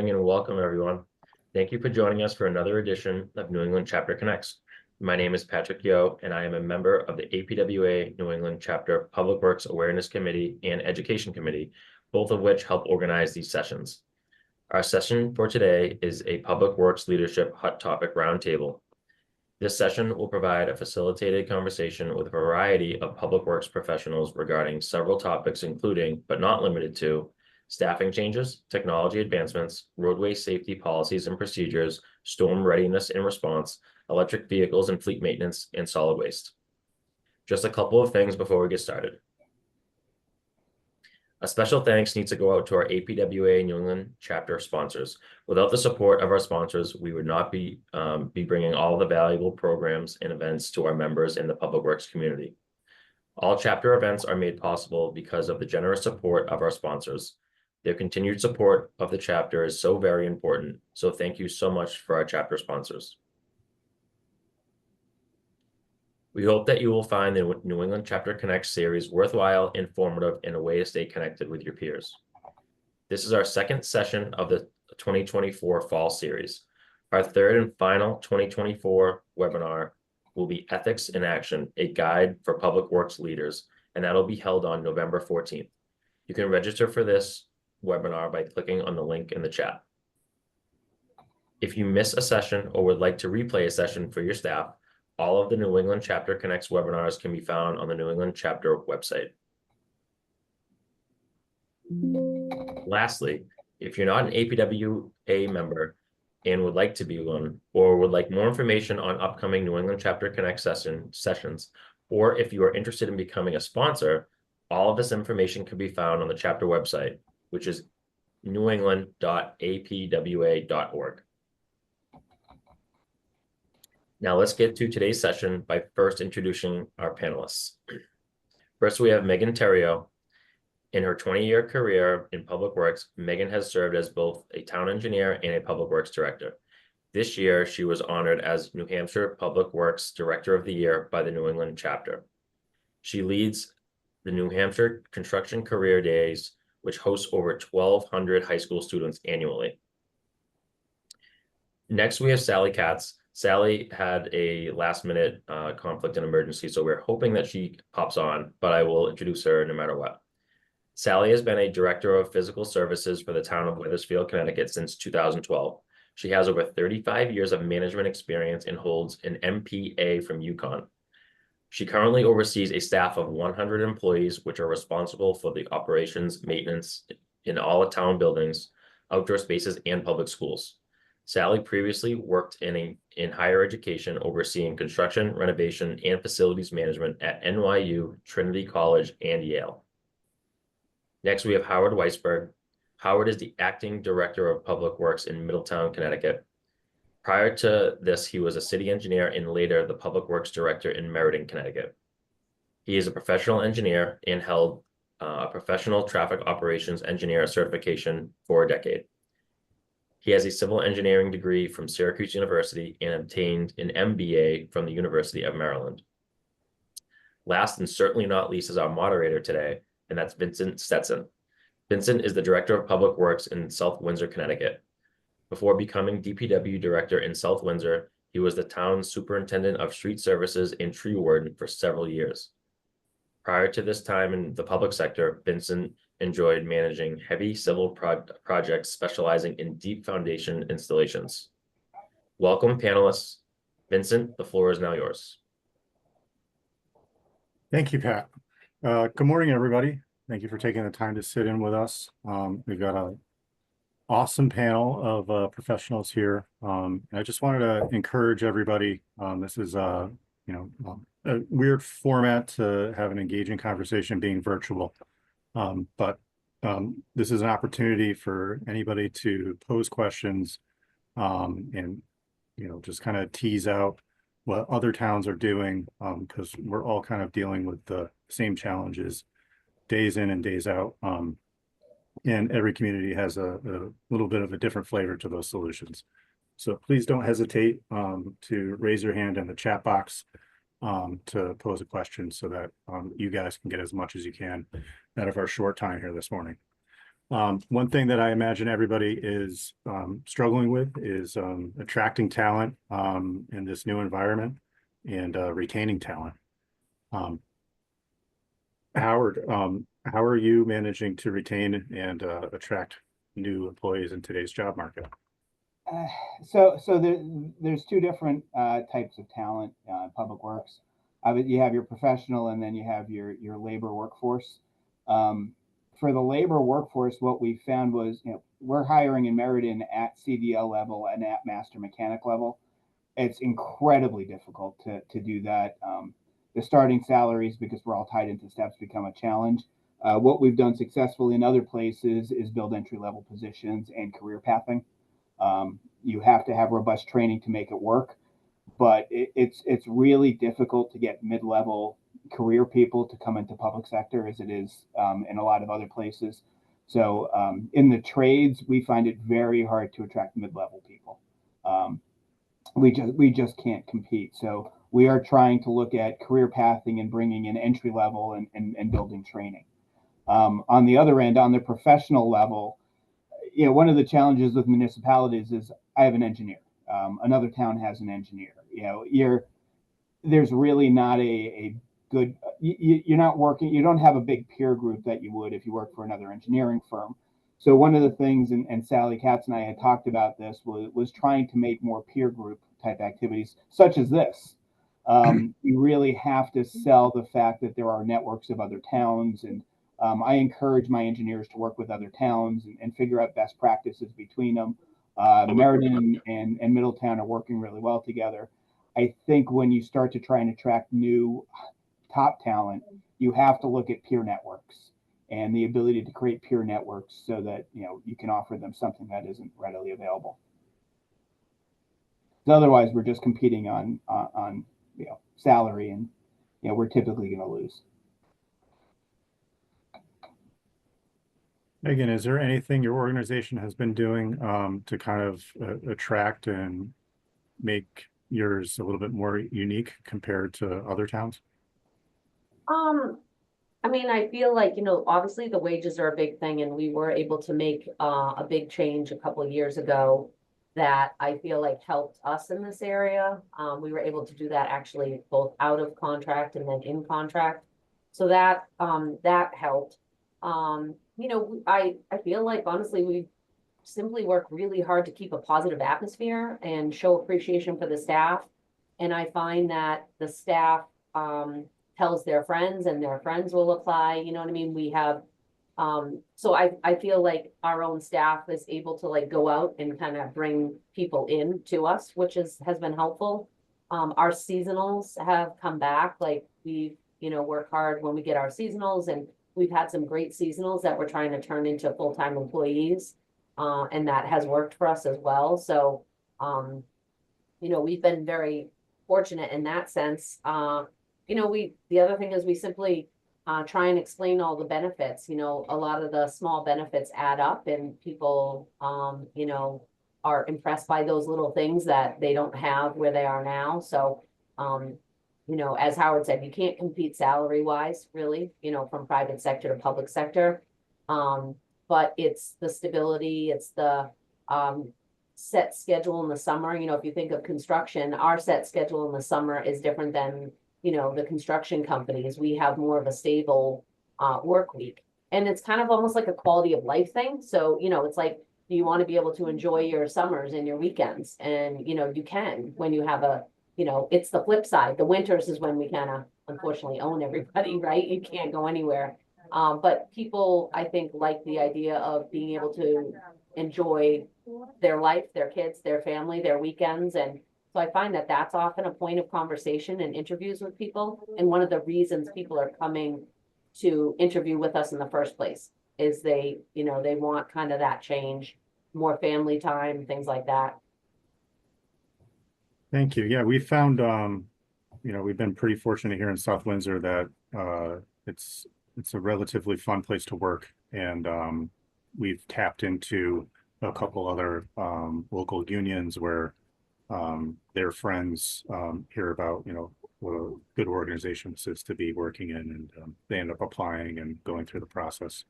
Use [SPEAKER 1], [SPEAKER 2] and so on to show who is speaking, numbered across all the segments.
[SPEAKER 1] morning and welcome, everyone. Thank you for joining us for another edition of New England Chapter Connects. My name is Patrick Yo, and I am a member of the APWA New England Chapter Public Works Awareness Committee and Education Committee, both of which help organize these sessions. Our session for today is a Public Works Leadership Hot Topic Roundtable. This session will provide a facilitated conversation with a variety of public works professionals regarding several topics, including, but not limited to, staffing changes, technology advancements, roadway safety policies and procedures, storm readiness and response, electric vehicles and fleet maintenance, and solid waste. Just a couple of things before we get started. A special thanks needs to go out to our APWA New England chapter sponsors. Without the support of our sponsors, we would not be bringing all the valuable programs and events to our members in the public works community. All chapter events are made possible because of the generous support of our sponsors. Their continued support of the chapter is so very important, so thank you so much for our chapter sponsors. We hope that you will find the New England Chapter Connect series worthwhile, informative, and a way to stay connected with your peers. This is our second session of the 2024 fall series. Our third and final 2024 webinar will be Ethics in Action, a guide for public works leaders, and that'll be held on November 14th. You can register for this webinar by clicking on the link in the chat. If you miss a session or would like to replay a session for your staff, all of the New England Chapter Connects webinars can be found on the New England Chapter website. Lastly, if you're not an APWA member and would like to be one, or would like more information on upcoming New England Chapter Connect sessions, or if you are interested in becoming a sponsor, all of this information can be found on the chapter website, which is newengland.apwa.org. Now let's get to today's session by first introducing our panelists. First, we have Megan Theriault. In her 20-year career in public works, Megan has served as both a town engineer and a public works director. This year, she was honored as New Hampshire Public Works Director of the Year by the New England chapter. She leads the New Hampshire Construction Career Days, which hosts over 1,200 high school students annually. Next, we have Sally Katz. Sally had a last-minute conflict and emergency, so we're hoping that she pops on, but I will introduce her no matter what. Sally has been a director of physical services for the town of Wethersfield, Connecticut since 2012. She has over 35 years of management experience and holds an MPA from UConn. She currently oversees a staff of 100 employees, which are responsible for the operations, maintenance in all the town buildings, outdoor spaces, and public schools. Sally previously worked in higher education, overseeing construction, renovation, and facilities management at NYU, Trinity College, and Yale. Next, we have Howard Weisberg. Howard is the acting director of public works in Middletown, Connecticut. Prior to this, he was a city engineer and later the public works director in Meriden, Connecticut. He is a professional engineer and held a professional traffic operations engineer certification for a decade. He has a civil engineering degree from Syracuse University and obtained an MBA from the University of Maryland. Last and certainly not least is our moderator today, and that's Vincent Stetson. Vincent is the Director of Public Works in South Windsor, Connecticut. Before becoming DPW Director in South Windsor, he was the town's Superintendent of Street Services and Tree Warden for several years. Prior to this time in the public sector, Vincent enjoyed managing heavy civil projects specializing in deep foundation installations. Welcome, panelists. Vincent, the floor is now yours.
[SPEAKER 2] Thank you, Pat. Good morning, everybody. Thank you for taking the time to sit in with us. We've got an awesome panel of professionals here. I just wanted to encourage everybody. This is a weird format to have an engaging conversation being virtual. But this is an opportunity for anybody to pose questions and just kind of tease out what other towns are doing, because we're all kind of dealing with the same challenges days in and days out. And every community has a little bit of a different flavor to those solutions. So please don't hesitate to raise your hand in the chat box to pose a question so that you guys can get as much as you can out of our short time here this morning. One thing that I imagine everybody is struggling with is attracting talent in this new environment and retaining talent. Um, Howard, how are you managing to retain and attract new employees in today's job market?
[SPEAKER 3] Uh, there's two different types of talent in public works. You have your professional, and then you have your labor workforce. Um, for the labor workforce, what we found was, we're hiring in Meriden at CDL level and at master mechanic level. It's incredibly difficult to do that. The starting salaries, because we're all tied into steps, become a challenge. What we've done successfully in other places is build entry level positions and career pathing. You have to have robust training to make it work, but it's really difficult to get mid level career people to come into public sector as it is in a lot of other places. So in the trades, we find it very hard to attract mid level people. Um, we just can't compete. So we are trying to look at career pathing and bringing in entry level and building training. On the other end, on the professional level, one of the challenges with municipalities is I have an engineer. Another town has an engineer. There's really not a good. You're not working. You don't have a big peer group that you would if you work for another engineering firm. So one of the things, and Sally Katz and I had talked about this, was trying to make more peer group type activities, such as this. You really have to sell the fact that there are networks of other towns, and I encourage my engineers to work with other towns and figure out best practices between them. Meriden and Middletown are working really well together. I think when you start to try and attract new top talent, you have to look at peer networks and the ability to create peer networks so that you can offer them something that isn't readily available. So otherwise, we're just competing on salary, and we're typically going to lose.
[SPEAKER 2] Megan, is there anything your organization has been doing to kind of attract and make yours a little bit more unique compared to other towns?
[SPEAKER 4] Um, I mean, I feel like, obviously the wages are a big thing, and we were able to make a big change a couple of years ago that I feel like helped us in this area. We were able to do that actually both out of contract and then in contract. So that helped. I feel like honestly we simply work really hard to keep a positive atmosphere and show appreciation for the staff. And I find that the staff tells their friends, and their friends will apply. You know what I mean? We have so I feel like our own staff is able to like go out and kind of bring people in to us, which has been helpful. Our seasonals have come back. Like we work hard when we get our seasonals, and we've had some great seasonals that we're trying to turn into full-time employees. And that has worked for us as well. So, we've been very fortunate in that sense. The other thing is we simply try and explain all the benefits. A lot of the small benefits add up, and people, are impressed by those little things that they don't have where they are now. So, as Howard said, you can't compete salary wise, really, from private sector to public sector. But it's the stability, it's the set schedule in the summer. If you think of construction, our set schedule in the summer is different than, the construction companies. We have more of a stable work week. And it's kind of almost like a quality of life thing. So, it's like, you want to be able to enjoy your summers and your weekends. And, you can when you have it's the flip side. The winters is when we kind of unfortunately own everybody, right? You can't go anywhere. But people, I think, like the idea of being able to enjoy their life, their kids, their family, their weekends. And so I find that that's often a point of conversation in interviews with people. And one of the reasons people are coming to interview with us in the first place is they want kind of that change, more family time, things like that.
[SPEAKER 2] Thank you. Yeah, we found, we've been pretty fortunate here in South Windsor that it's a relatively fun place to work, and we've tapped into a couple other local unions where their friends hear about what a good organization this is to be working in, and they end up applying and going through the process.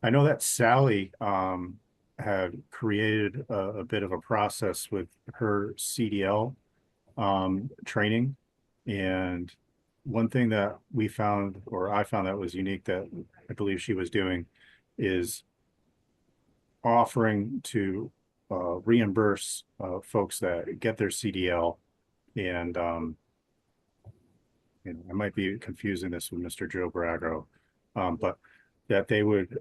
[SPEAKER 2] I know that Sally had created a bit of a process with her CDL training. And one thing that we found, or I found that was unique that I believe she was doing, is offering to reimburse folks that get their CDL. And I might be confusing this with Mr. Joe Brago, but that they would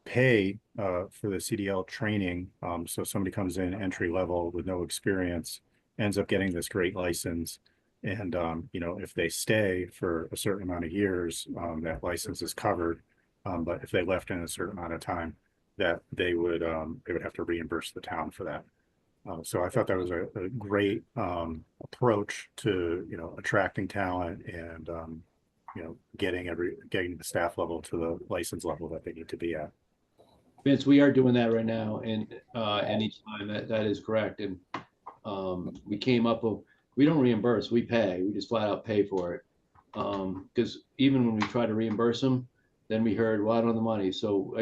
[SPEAKER 2] pay for the CDL training. So somebody comes in entry level with no experience, ends up getting this great license. And, you know, if they stay for a certain amount of years, that license is covered. But if they left in a certain amount of time, that they would have to reimburse the town for that. So I thought that was a great approach to, you know, attracting talent and, you know, getting the staff level to the license level that they need to be at.
[SPEAKER 5] Vince, we are doing that right now, and anytime that is correct. And we came up with, we don't reimburse, we pay, we just flat out pay for it. Because even when we try to reimburse them, then we heard, well, I don't have the money. So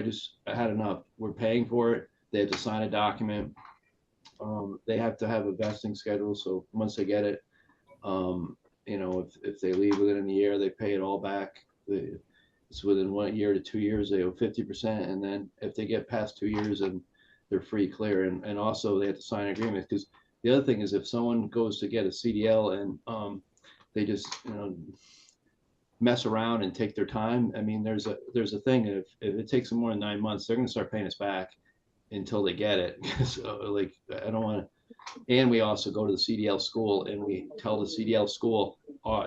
[SPEAKER 5] I had enough. We're paying for it. They have to sign a document. They have to have a vesting schedule. So once they get it, you know, if they leave within a year, they pay it all back. It's within 1 year to 2 years, they owe 50%. And then if they get past 2 years, and they're free clear. And also they have to sign an agreement, because the other thing is if someone goes to get a CDL and they just, you know, mess around and take their time. I mean, there's a thing, if it takes them more than 9 months, they're going to start paying us back until they get it. So like, I don't want to. And we also go to the CDL school and we tell the CDL school,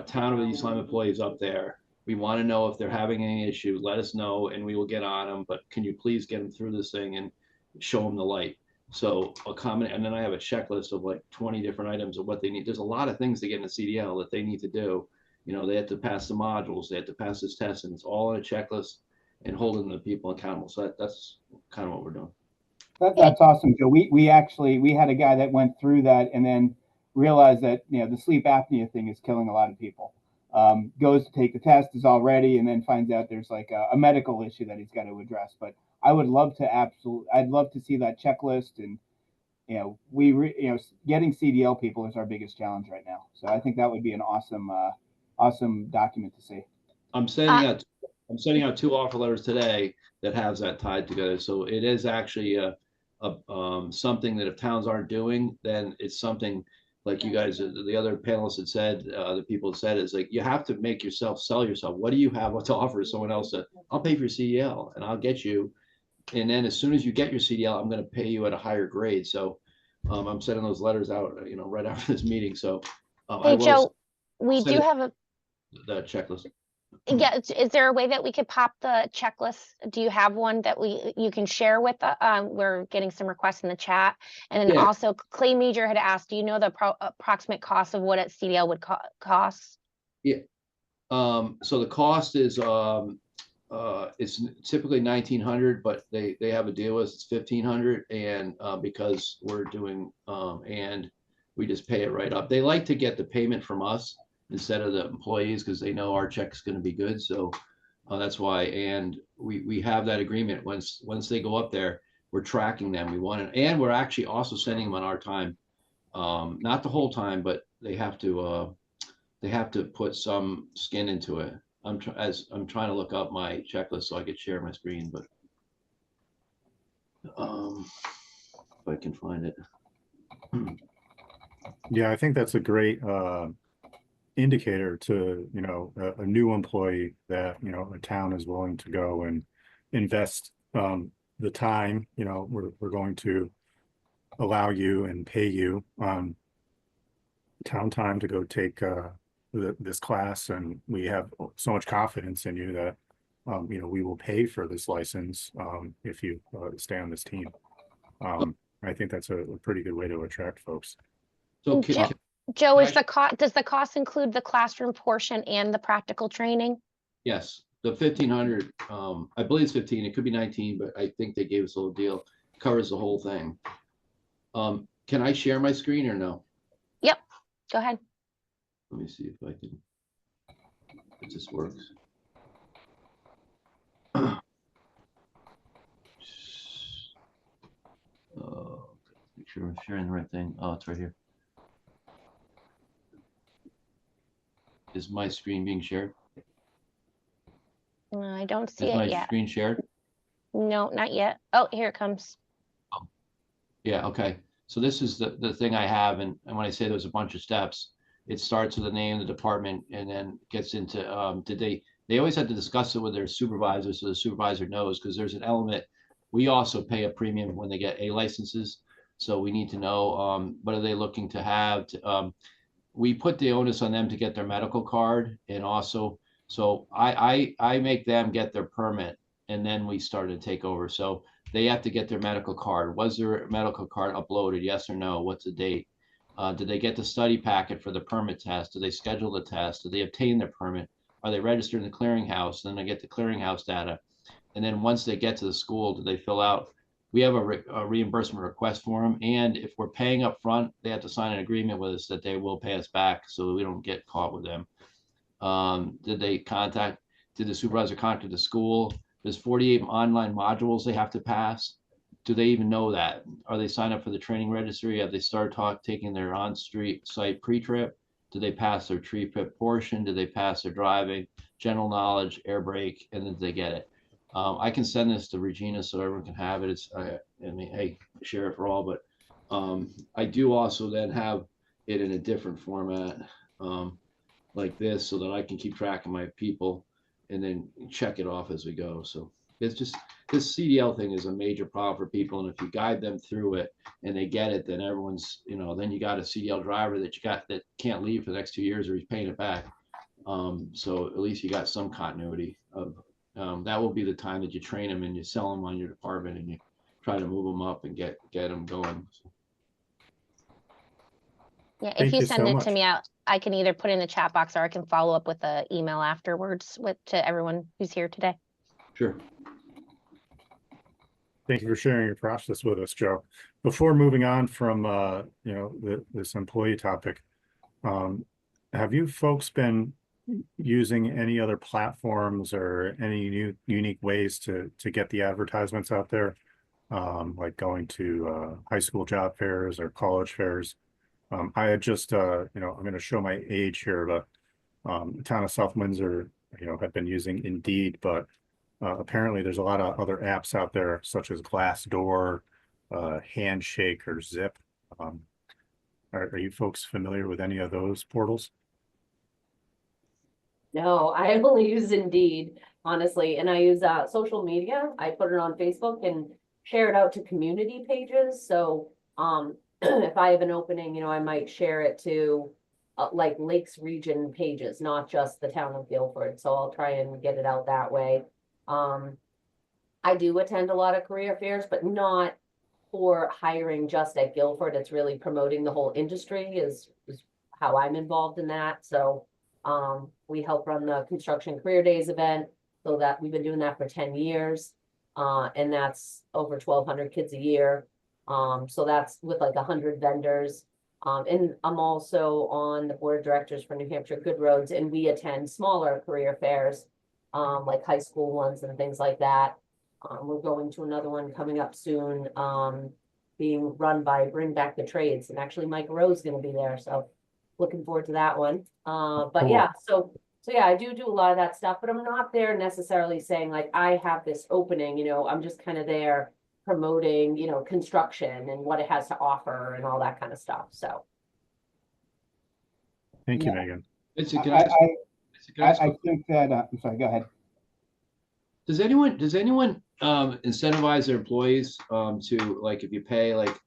[SPEAKER 5] town of East Lyme employees up there, we want to know if they're having any issue, let us know and we will get on them. But can you please get them through this thing and show them the light? So and then I have a checklist of like 20 different items of what they need. There's a lot of things to get in a CDL that they need to do. You know, they have to pass the modules, they have to pass this test, and it's all on a checklist and holding the people accountable. So that's kind of what we're doing.
[SPEAKER 3] That's awesome, Joe. We had a guy that went through that and then realized that, you know, the sleep apnea thing is killing a lot of people. Goes to take the test, is all ready, and then finds out there's like a medical issue that he's got to address. But I would love to I'd love to see that checklist. And you know, getting CDL people is our biggest challenge right now. So I think that would be an awesome document to see.
[SPEAKER 5] I'm sending out 2 offer letters today that has that tied together. So it is actually something that if towns aren't doing, then it's something like you guys, the other panelists had said, the people had said, is like, you have to make yourself sell yourself. What do you have to offer someone else? That I'll pay for your CDL and I'll get you. And then as soon as you get your CDL, I'm going to pay you at a higher grade. So I'm sending those letters out, you know, right after this meeting. So
[SPEAKER 6] Hey, Joe, we do have
[SPEAKER 5] the checklist.
[SPEAKER 6] Yeah, is there a way that we could pop the checklist? Do you have one that you can share with we're getting some requests in the chat. And then also Clay Major had asked, do you know the approximate cost of what a CDL would cost?
[SPEAKER 5] Yeah. So the cost is it's typically 1,900, but they have a deal with it's 1,500, and because we're doing and we just pay it right up. They like to get the payment from us instead of the employees because they know our check's going to be good. So that's why. And we have that agreement. Once they go up there, we're tracking them. We want it, and we're actually also sending them on our time, not the whole time, but they have to put some skin into it. I'm trying to look up my checklist so I could share my screen, but if I can find it.
[SPEAKER 2] Yeah, I think that's a great indicator to, you know, a new employee that, you know, a town is willing to go and invest the time. You know, we're going to allow you and pay you town time to go take this class, and we have so much confidence in you that you know, we will pay for this license if you stay on this team. I think that's a pretty good way to attract folks.
[SPEAKER 5] So
[SPEAKER 6] Joe, does the cost include the classroom portion and the practical training?
[SPEAKER 5] Yes, the 1,500. I believe it's 15. It could be 19, but I think they gave us a little deal. Covers the whole thing. Can I share my screen or no?
[SPEAKER 6] Yep. Go ahead.
[SPEAKER 5] Let me see if I can. If this works. make sure I'm sharing the right thing. Oh, it's right here. Is my screen being shared?
[SPEAKER 6] I don't see
[SPEAKER 5] Is my
[SPEAKER 6] it yet.
[SPEAKER 5] screen shared?
[SPEAKER 6] No, not yet. Oh, here it comes.
[SPEAKER 5] Yeah, okay. So this is the thing I have, and when I say there's a bunch of steps, it starts with the name of the department and then gets into, did they always had to discuss it with their supervisor, so the supervisor knows, because there's an element. We also pay a premium when they get A licenses. So we need to know, what are they looking to have we put the onus on them to get their medical card, and also, so I make them get their permit, and then we start to take over. So they have to get their medical card. Was their medical card uploaded? Yes or no? What's the date? Did they get the study packet for the permit test? Did they schedule the test? Did they obtain their permit? Are they registered in the clearinghouse? Then they get the clearinghouse data. And then once they get to the school, do they fill out? We have a reimbursement request for them. And if we're paying up front, they have to sign an agreement with us that they will pay us back so we don't get caught with them. Did the supervisor contact the school? There's 48 online modules they have to pass. Do they even know that? Are they signed up for the training registry? Have they started taking their on-street site pre-trip? Did they pass their pre-trip portion? Did they pass their driving, general knowledge, air brake, and then they get it? I can send this to Regina so everyone can have it. I mean, hey, share it for all, but I do also then have it in a different format like this so that I can keep track of my people and then check it off as we go. So it's just, this CDL thing is a major problem for people. And if you guide them through it and they get it, then everyone's, then you got a CDL driver that can't leave for the next 2 years or he's paying it back. So at least you got some continuity of, that will be the time that you train them and you sell them on your department and you try to move them up and get them going.
[SPEAKER 6] Yeah, if
[SPEAKER 2] Thank
[SPEAKER 6] you
[SPEAKER 2] you
[SPEAKER 6] send
[SPEAKER 2] so
[SPEAKER 6] it to
[SPEAKER 2] much.
[SPEAKER 6] me, I can either put in the chat box or I can follow up with an email afterwards to everyone who's here today.
[SPEAKER 5] Sure.
[SPEAKER 2] Thank you for sharing your process with us, Joe. Before moving on from this employee topic, have you folks been using any other platforms or any unique ways to get the advertisements out there, like going to high school job fairs or college fairs? I had just I'm going to show my age here, but the town of South Windsor had been using Indeed, but apparently there's a lot of other apps out there such as Glassdoor, Handshake, or Zip. Are you folks familiar with any of those portals?
[SPEAKER 4] No, I only use Indeed, honestly, and I use social media. I put it on Facebook and share it out to community pages. So if I have an opening, I might share it to like Lakes region pages, not just the town of Guilford. So I'll try and get it out that way. I do attend a lot of career fairs, but not for hiring just at Guilford. It's really promoting the whole industry is how I'm involved in that. So we help run the Construction Career Days event, so that we've been doing that for 10 years. And that's over 1,200 kids a year. So that's with like 100 vendors. And I'm also on the board of directors for New Hampshire Good Roads, and we attend smaller career fairs, like high school ones and things like that. We're going to another one coming up soon, being run by Bring Back the Trades, and actually Mike Rowe's going to be there. So looking forward to that one. But
[SPEAKER 2] Cool.
[SPEAKER 4] yeah, so yeah, I do a lot of that stuff, but I'm not there necessarily saying like, I have this opening, I'm just kind of there promoting, construction and what it has to offer and all that kind of stuff. So.
[SPEAKER 2] Thank you,
[SPEAKER 3] Yeah.
[SPEAKER 2] Megan.
[SPEAKER 3] I think that, I'm sorry, go ahead.
[SPEAKER 5] Does anyone incentivize their employees to, like, if you pay, like,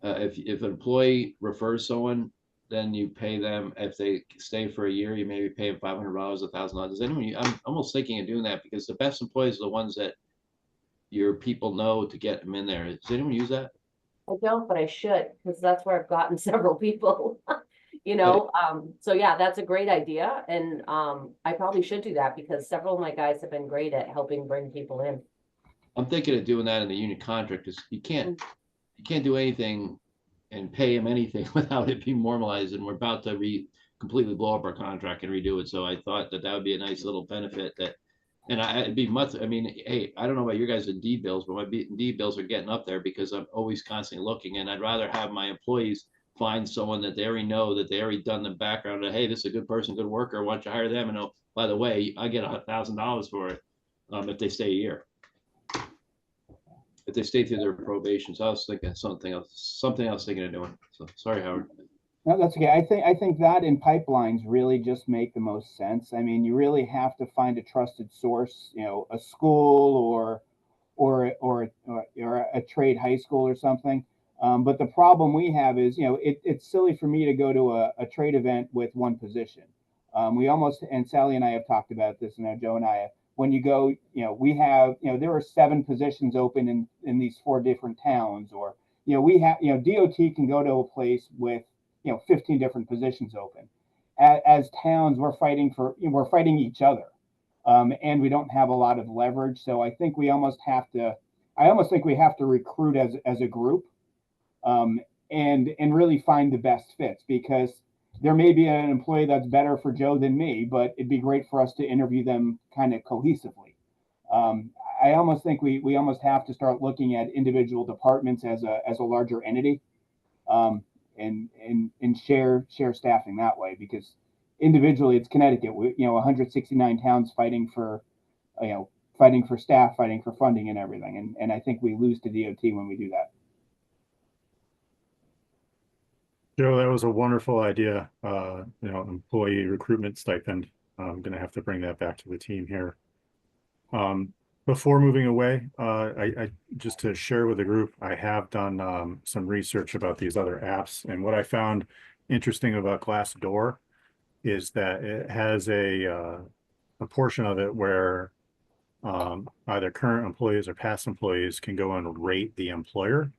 [SPEAKER 5] if an employee refers someone, then you pay them. If they stay for a year, you maybe pay them $500, $1,000. Does anyone? I'm almost thinking of doing that, because the best employees are the ones that your people know to get them in there. Does anyone use that?
[SPEAKER 4] I don't, but I should, because that's where I've gotten several people. So yeah, that's a great idea. And I probably should do that, because several of my guys have been great at helping bring people in.
[SPEAKER 5] I'm thinking of doing that in the union contract, because you can't do anything and pay them anything without it being normalized. And we're about to completely blow up our contract and redo it. So I thought that would be a nice little benefit, that And it'd be much, I mean, hey, I don't know about your guys' Indeed bills, but my Indeed bills are getting up there because I'm always constantly looking, and I'd rather have my employees find someone that they already know, that they already done the background, that, hey, this is a good person, good worker, why don't you hire them? And oh, by the way, I get $1,000 for it, if they stay a year. If they stay through their probation. So I was thinking something else thinking of doing. So sorry, Howard.
[SPEAKER 3] No, that's okay. I think that in pipelines really just make the most sense. I mean, you really have to find a trusted source, you know, a school or a trade high school or something. But the problem we have is, you know, it's silly for me to go to a trade event with one position. We almost, and Sally and I have talked about this, and Joe and I, when you go, you know, we have, you know, there are 7 positions open in these 4 different towns, or, you know, we have, you know, DOT can go to a place with, you know, 15 different positions open. As towns, we're fighting each other. And we don't have a lot of leverage. So I think we almost have to, I almost think we have to recruit as a group, and really find the best fits, because there may be an employee that's better for Joe than me, but it'd be great for us to interview them kind of cohesively. I almost think we almost have to start looking at individual departments as a larger entity, and share staffing that way, because individually it's Connecticut. We, you know, 169 towns fighting for, you know, fighting for staff, fighting for funding and everything. And I think we lose to DOT when we do that.
[SPEAKER 2] Joe, that was a wonderful idea. You know, employee recruitment stipend. I'm going to have to bring that back to the team here. Before moving away, I just to share with the group, I have done some research about these other apps, and what I found interesting about Glassdoor is that it has a portion of it where either current employees or past employees can go and rate the employer.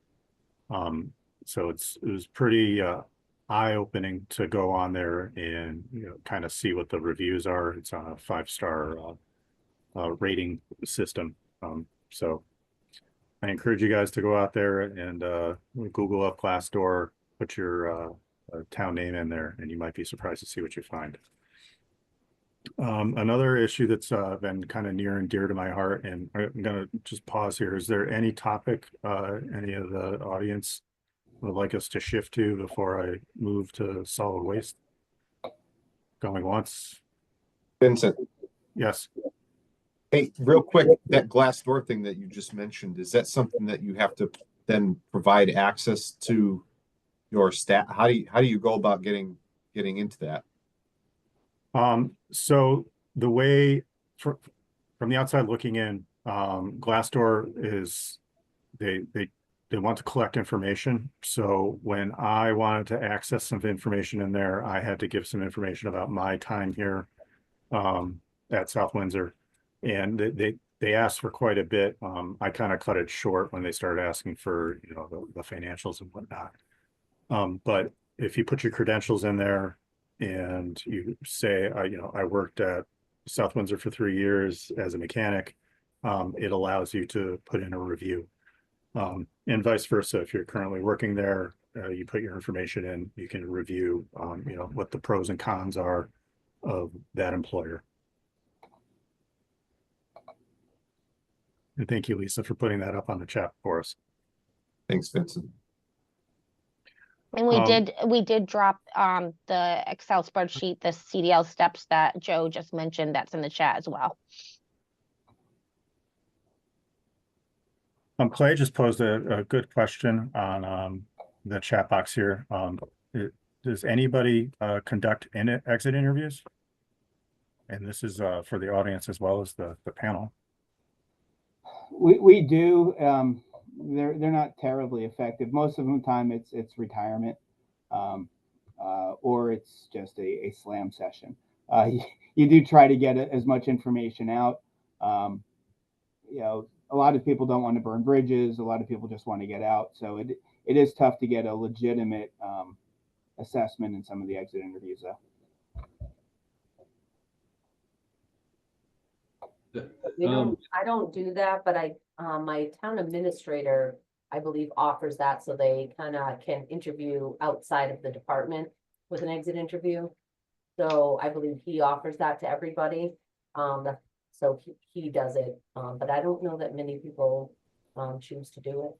[SPEAKER 2] So it was pretty eye-opening to go on there and, you know, kind of see what the reviews are. It's on a 5-star rating system. So I encourage you guys to go out there and Google up Glassdoor, put your town name in there, and you might be surprised to see what you find. Another issue that's been kind of near and dear to my heart, and I'm going to just pause here. Is there any topic any of the audience would like us to shift to before I move to solid waste? Going once.
[SPEAKER 7] Vincent.
[SPEAKER 2] Yes.
[SPEAKER 7] Hey, real quick, that Glassdoor thing that you just mentioned, is that something that you have to then provide access to your staff? How do you go about getting into that?
[SPEAKER 2] So the way from the outside looking in, Glassdoor is they want to collect information. So when I wanted to access some information in there, I had to give some information about my time here at South Windsor, and they asked for quite a bit. I kind of cut it short when they started asking for, you know, the financials and whatnot. But if you put your credentials in there and you say, you know, I worked at South Windsor for 3 years as a mechanic, it allows you to put in a review. And vice versa, if you're currently working there, you put your information in, you can review, you know, what the pros and cons are of that employer. And thank you, Lisa, for putting that up on the chat for us.
[SPEAKER 7] Thanks, Vincent.
[SPEAKER 6] And we did drop the Excel spreadsheet, the CDL steps that Joe just mentioned, that's in the chat as well.
[SPEAKER 2] Clay just posed a good question on the chat box here. Does anybody conduct exit interviews? And this is for the audience as well as the panel.
[SPEAKER 3] We do. They're not terribly effective. Most of the time it's retirement, or it's just a slam session. You do try to get as much information out. You know, a lot of people don't want to burn bridges. A lot of people just want to get out. So it is tough to get a legitimate assessment in some of the exit interviews, though.
[SPEAKER 4] I don't do that, but my town administrator, I believe, offers that, so they kind of can interview outside of the department with an exit interview. So I believe he offers that to everybody. So So he does it, but I don't know that many people choose to do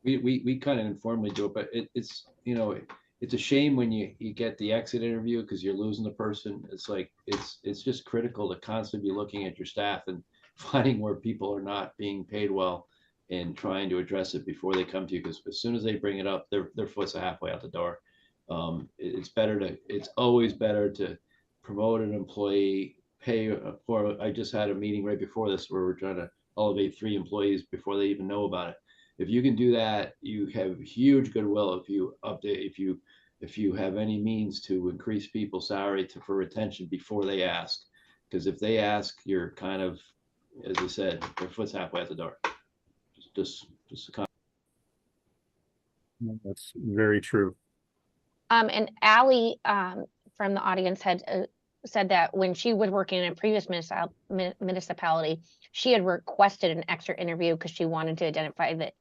[SPEAKER 4] it.
[SPEAKER 5] We kind of informally do it, but it's, you know, it's a shame when you get the exit interview because you're losing the person. It's like, it's just critical to constantly be looking at your staff and finding where people are not being paid well and trying to address it before they come to you. Because as soon as they bring it up, their foot's halfway out the door. It's always better to promote an employee, pay for, I just had a meeting right before this where we're trying to elevate 3 employees before they even know about it. If you can do that, you have huge goodwill. If you update, if you have any means to increase people's salary for retention before they ask, because if they ask, you're kind of, as I said, their foot's halfway out the door. Just a comment.
[SPEAKER 2] That's very true.
[SPEAKER 6] And Allie, from the audience had said that when she was working in a previous municipality, she had requested an extra interview because she wanted to identify that,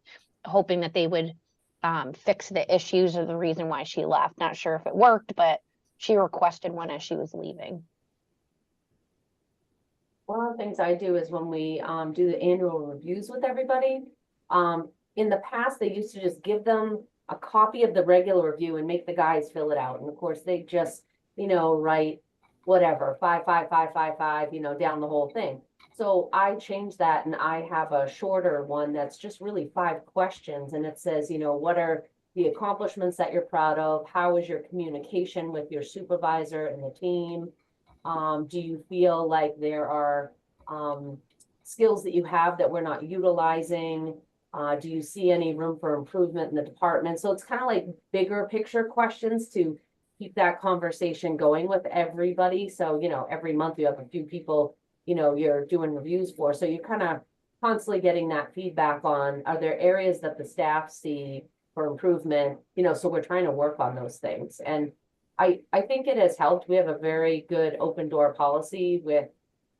[SPEAKER 6] hoping that they would fix the issues or the reason why she left. Not sure if it worked, but she requested one as she was leaving.
[SPEAKER 4] One of the things I do is when we do the annual reviews with everybody, in the past, they used to just give them a copy of the regular review and make the guys fill it out. And of course, they just, you know, write whatever, 5, 5, 5, 5, 5, you know, down the whole thing. So I changed that and I have a shorter one that's just really 5 questions. And it says, you know, what are the accomplishments that you're proud of? How is your communication with your supervisor and the team? Do you feel like there are skills that you have that we're not utilizing? Do you see any room for improvement in the department? So it's kind of like bigger picture questions to keep that conversation going with everybody. So, you know, every month you have a few people, you know, you're doing reviews for. So you're kind of constantly getting that feedback on, are there areas that the staff see for improvement? You know, so we're trying to work on those things. And I think it has helped. We have a very good open door policy with,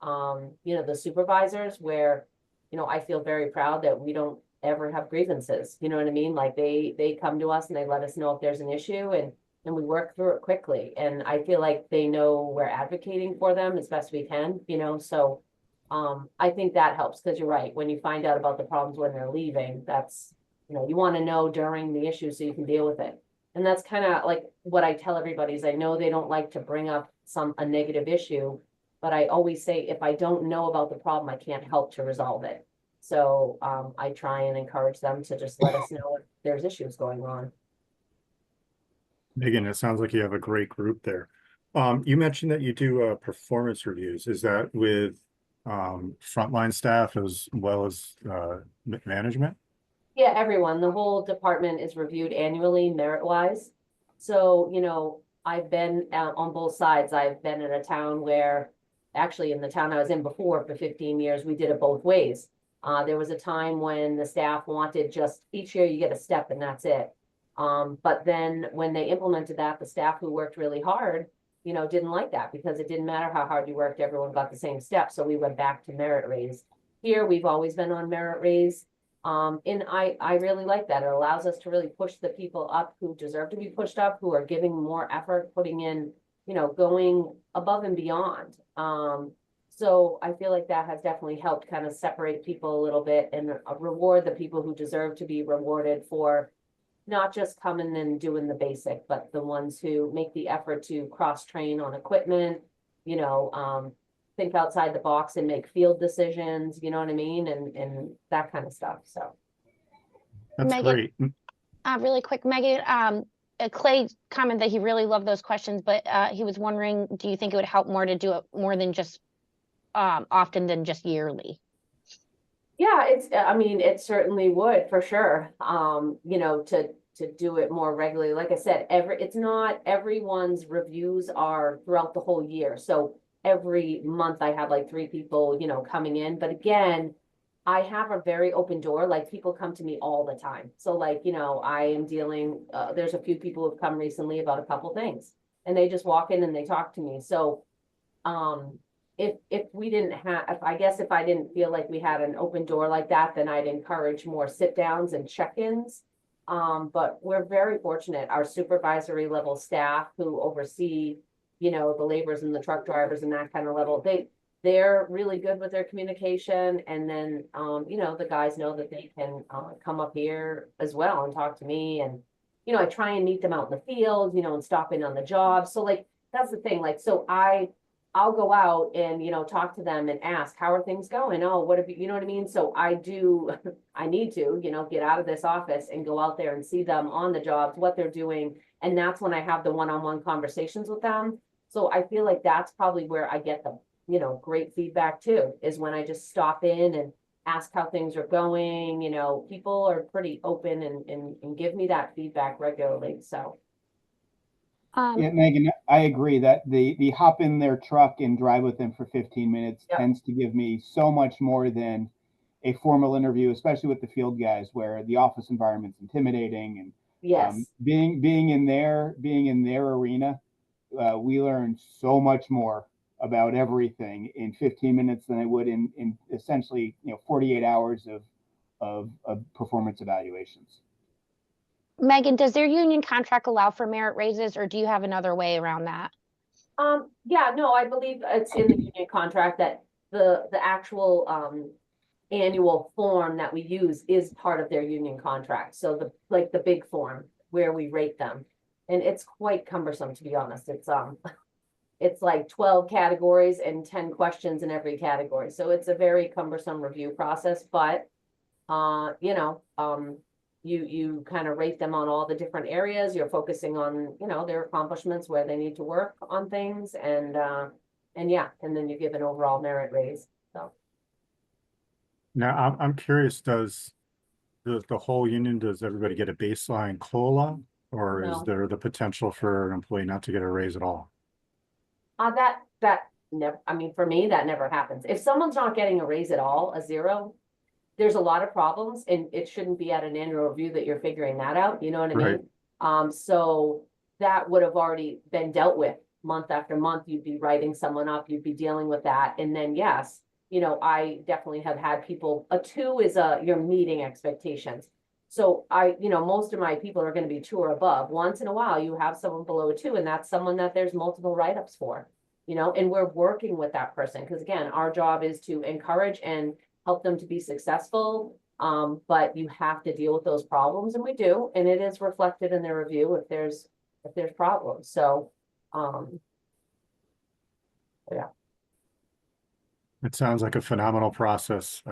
[SPEAKER 4] you know, the supervisors where, you know, I feel very proud that we don't ever have grievances. You know what I mean? Like they come to us and they let us know if there's an issue and we work through it quickly. And I feel like they know we're advocating for them as best we can, you know, so I think that helps because you're right. When you find out about the problems when they're leaving, that's, you know, you want to know during the issue so you can deal with it. And that's kind of like what I tell everybody is I know they don't like to bring up a negative issue, but I always say, if I don't know about the problem, I can't help to resolve it. So I try and encourage them to just let us know if there's issues going on.
[SPEAKER 2] Megan, it sounds like you have a great group there. You mentioned that you do performance reviews. Is that with frontline staff as well as management?
[SPEAKER 4] Yeah, everyone, the whole department is reviewed annually merit-wise. So, you know, I've been on both sides. I've been in a town where, actually in the town I was in before for 15 years, we did it both ways. There was a time when the staff wanted just each year you get a step and that's it. But then when they implemented that, the staff who worked really hard, you know, didn't like that because it didn't matter how hard you worked, everyone got the same step. So we went back to merit raise. Here, we've always been on merit raise. And I really like that. It allows us to really push the people up who deserve to be pushed up, who are giving more effort, putting in, you know, going above and beyond. So I feel like that has definitely helped kind of separate people a little bit and reward the people who deserve to be rewarded for not just coming and doing the basic, but the ones who make the effort to cross-train on equipment, you know, think outside the box and make field decisions, you know what I mean? And that kind of stuff, so.
[SPEAKER 2] That's
[SPEAKER 6] Megan,
[SPEAKER 2] great.
[SPEAKER 6] Really quick, Megan, Clay commented that he really loved those questions, but he was wondering, do you think it would help more to do it more than just often than just yearly?
[SPEAKER 4] Yeah, I mean, it certainly would for sure. You know, to do it more regularly. Like I said, it's not everyone's reviews are throughout the whole year. So every month I have like 3 people, you know, coming in. But again, I have a very open door. Like people come to me all the time. So like, you know, I am dealing, there's a few people who've come recently about a couple things and they just walk in and they talk to me. So, if we didn't have, I guess if I didn't feel like we had an open door like that, then I'd encourage more sit downs and check-ins. But we're very fortunate. Our supervisory level staff who oversee you know, the laborers and the truck drivers and that kind of level, they're really good with their communication. And then, you know, the guys know that they can come up here as well and talk to me. And, you know, I try and meet them out in the field, you know, and stop in on the job. So like, that's the thing. Like, so I'll go out and, you know, talk to them and ask, how are things going? Oh, what have you know what I mean? So I need to, you know, get out of this office and go out there and see them on the jobs, what they're doing. And that's when I have the one-on-one conversations with them. So I feel like that's probably where I get the, you know, great feedback too, is when I just stop in and ask how things are going. You know, people are pretty open and give me that feedback regularly. So.
[SPEAKER 3] Yeah, Megan, I agree that the hop in their truck and drive with them for 15 minutes
[SPEAKER 4] Yep.
[SPEAKER 3] tends to give me so much more than a formal interview, especially with the field guys, where the office environment's intimidating. And
[SPEAKER 4] Yes.
[SPEAKER 3] being in their arena, we learn so much more about everything in 15 minutes than I would in essentially 48 hours of performance evaluations.
[SPEAKER 6] Megan, does their union contract allow for merit raises, or do you have another way around that?
[SPEAKER 4] Yeah, no, I believe it's in the union contract that the actual annual form that we use is part of their union contract. So the big form where we rate them. And it's quite cumbersome, to be honest. It's like 12 categories and 10 questions in every category. So it's a very cumbersome review process, but you know, you kind of rate them on all the different areas. You're focusing on, you know, their accomplishments, where they need to work on things, and yeah, and then you give an overall merit raise. So
[SPEAKER 2] Now, I'm curious, does the whole union, does everybody get a baseline COLA? Or is
[SPEAKER 4] No.
[SPEAKER 2] there the potential for an employee not to get a raise at all?
[SPEAKER 4] that never, I mean, for me, that never happens. If someone's not getting a raise at all, a zero, there's a lot of problems, and it shouldn't be at an annual review that you're figuring that out. You know what I
[SPEAKER 2] Right.
[SPEAKER 4] mean? So that would have already been dealt with month after month. You'd be writing someone up, you'd be dealing with that. And then, yes, you know, I definitely have had people, a 2 is you're meeting expectations. So you know, most of my people are going to be 2 or above. Once in a while, you have someone below a 2, and that's someone that there's multiple write-ups for, you know, and we're working with that person. Because again, our job is to encourage and help them to be successful. But you have to deal with those problems, and we do, and it is reflected in their review if there's problems. So, yeah.
[SPEAKER 2] It sounds like a phenomenal process.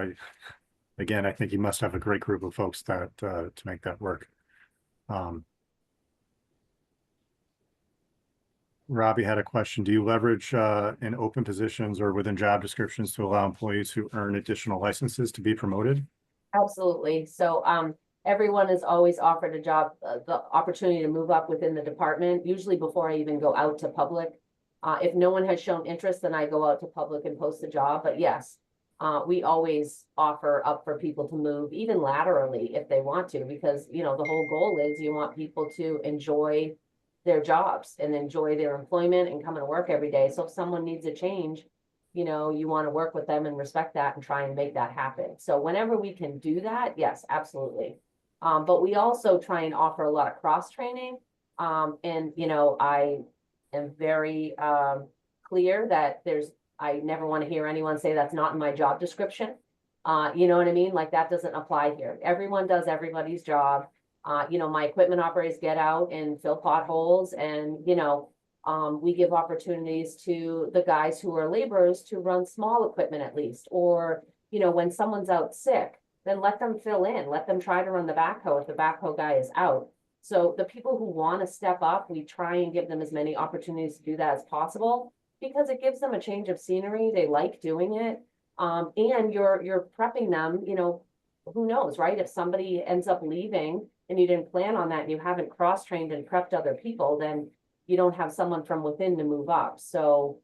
[SPEAKER 2] Again, I think you must have a great group of folks that to make that work. Robbie had a question. Do you leverage in open positions or within job descriptions to allow employees who earn additional licenses to be promoted?
[SPEAKER 4] Absolutely. So, everyone is always offered a job, the opportunity to move up within the department, usually before I even go out to public. If no one has shown interest, then I go out to public and post the job. But yes, we always offer up for people to move, even laterally if they want to, because, you know, the whole goal is you want people to enjoy their jobs and enjoy their employment and come to work every day. So if someone needs a change, you know, you want to work with them and respect that and try and make that happen. So whenever we can do that, yes, absolutely. But we also try and offer a lot of cross training. And, you know, I am very clear that I never want to hear anyone say that's not in my job description. You know what I mean? Like, that doesn't apply here. Everyone does everybody's job. You know, my equipment operators get out and fill potholes, and, you know, we give opportunities to the guys who are laborers to run small equipment at least, or, you know, when someone's out sick, then let them fill in, let them try to run the backhoe if the backhoe guy is out. So the people who want to step up, we try and give them as many opportunities to do that as possible, because it gives them a change of scenery. They like doing it. And you're prepping them, you know, who knows, right? If somebody ends up leaving and you didn't plan on that, and you haven't cross-trained and prepped other people, then you don't have someone from within to move up. So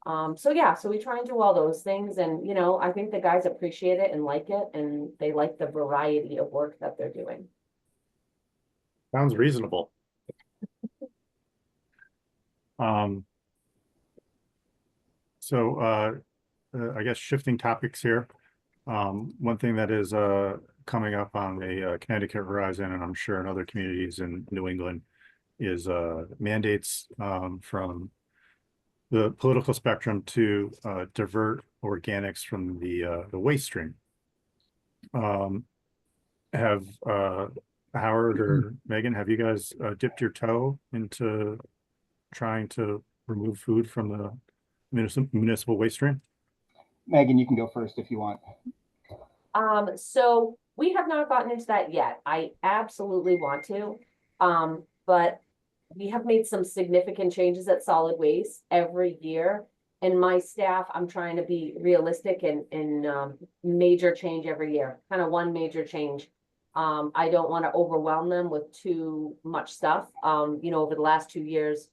[SPEAKER 4] yeah, so we try and do all those things, and, you know, I think the guys appreciate it and like it, and they like the variety of work that they're doing.
[SPEAKER 2] Sounds reasonable. So I guess shifting topics here. One thing that is coming up on the Connecticut horizon, and I'm sure in other communities in New England, is mandates from the political spectrum to divert organics from the waste stream. Have Howard or Megan, have you guys dipped your toe into trying to remove food from the municipal waste stream?
[SPEAKER 3] Megan, you can go first if you want.
[SPEAKER 4] So we have not gotten into that yet. I absolutely want to. But we have made some significant changes at solid waste every year. And my staff, I'm trying to be realistic and major change every year, kind of one major change. I don't want to overwhelm them with too much stuff. Over the last 2 years,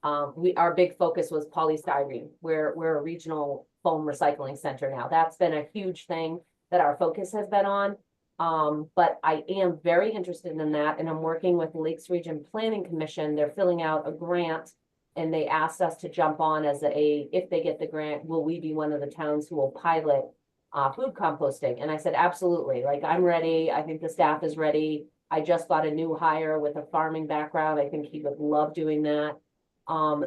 [SPEAKER 4] our big focus was polystyrene. We're a regional foam recycling center now. That's been a huge thing that our focus has been on. But I am very interested in that, and I'm working with Lakes Region Planning Commission. They're filling out a grant, and they asked us to jump on as if they get the grant, will we be one of the towns who will pilot food composting? And I said, absolutely. Like, I'm ready. I think the staff is ready. I just got a new hire with a farming background. I think he would love doing that.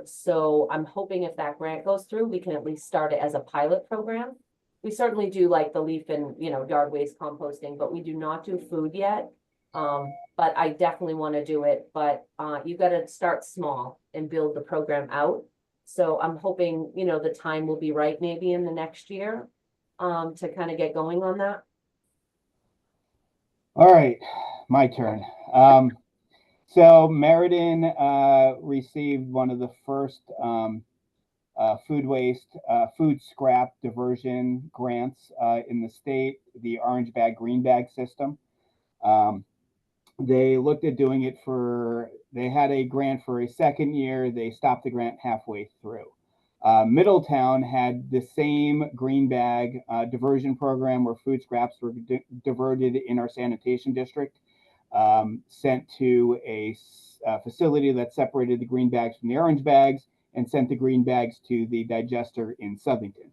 [SPEAKER 4] So I'm hoping if that grant goes through, we can at least start it as a pilot program. We certainly do like the leaf and, yard waste composting, but we do not do food yet. But I definitely want to do it, but you got to start small and build the program out. So I'm hoping, the time will be right maybe in the next year to kind of get going on that.
[SPEAKER 3] All right, my turn. So Meriden received one of the first food scrap diversion grants in the state, the orange bag, green bag system. They looked at doing it they had a grant for a second year. They stopped the grant halfway through. Middletown had the same green bag diversion program where food scraps were diverted in our sanitation district, sent to a facility that separated the green bags from the orange bags and sent the green bags to the digester in Southington.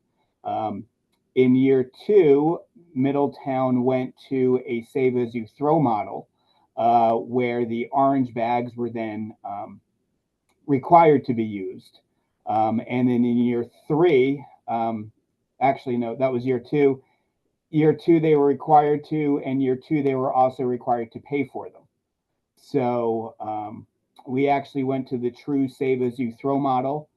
[SPEAKER 3] In year 2, Middletown went to a save as you throw model, where the orange bags were then required to be used. And then in year 3, actually, no, that was year 2. Year 2, they were required to, and year 2, they were also required to pay for them. So we actually went to the true save as you throw model